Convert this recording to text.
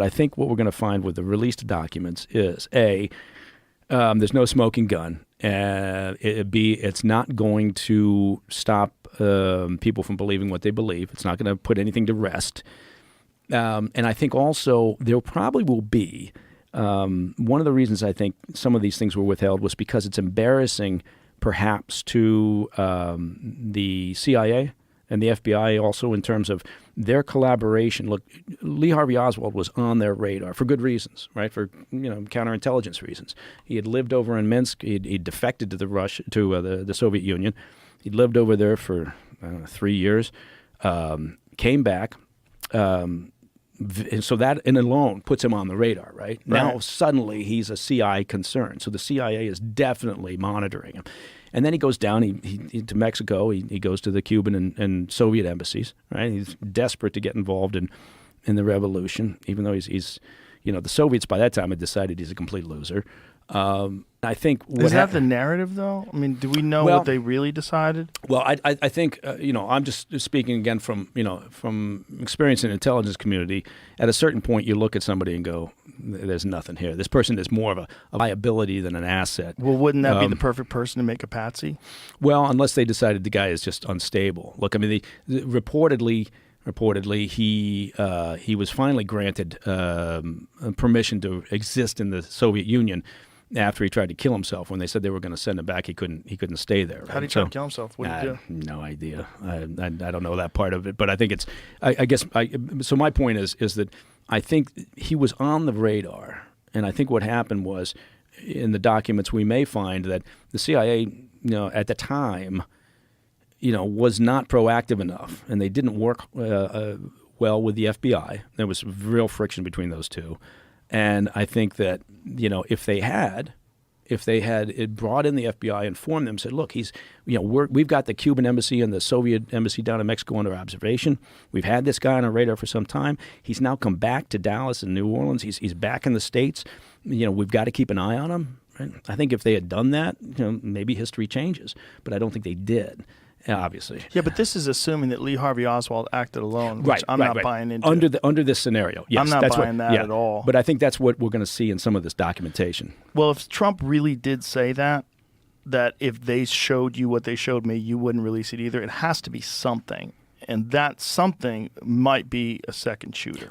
But I think what we're going to find with the released documents is, A, there's no smoking gun, and B, it's not going to stop people from believing what they believe. It's not going to put anything to rest. And I think also there probably will be, one of the reasons I think some of these things were withheld was because it's embarrassing perhaps to the CIA and the FBI also in terms of their collaboration. Look, Lee Harvey Oswald was on their radar for good reasons, right? For counterintelligence reasons. He had lived over in Minsk. He'd defected to the Soviet Union. He'd lived over there for 3 years. Came back. So that in alone puts him on the radar, right? Now suddenly he's a CI concern. So the CIA is definitely monitoring him. And then he goes down he to Mexico. He goes to the Cuban and Soviet embassies, right? He's desperate to get involved in the revolution, even though he's the Soviets by that time had decided he's a complete loser. I think is that the narrative, though? I mean, do we know what they really decided? Well, I think I'm just speaking again from experience in the intelligence community. At a certain point, you look at somebody and go, "There's nothing here. This person is more of a liability than an asset." Well, wouldn't that be the perfect person to make a patsy? Well, unless they decided the guy is just unstable. Look, I mean, reportedly he was finally granted permission to exist in the Soviet Union after he tried to kill himself. When they said they were going to send him back, he couldn't stay there. Right? How did he try to kill himself? What did he do? No idea. I don't know that part of it, but I think it's. I guess. So my point is that I think he was on the radar, and I think what happened was, in the documents we may find that the CIA, at the time, was not proactive enough, and they didn't work well with the FBI. There was real friction between those two. And I think that, if they had brought in the FBI, informed them, said, look, we've got the Cuban embassy and the Soviet embassy down in Mexico under observation. We've had this guy on our radar for some time. He's now come back to Dallas and New Orleans. He's back in the States. We've got to keep an eye on him. Right? I think if they had done that, maybe history changes. But I don't think they did. Obviously. Yeah, but this is assuming that Lee Harvey Oswald acted alone, which I'm not buying into. Under this scenario, yes. I'm not buying that at all. But I think that's what we're going to see in some of this documentation. Well, if Trump really did say that if they showed you what they showed me, you wouldn't release it either, it has to be something. And that something might be a second shooter.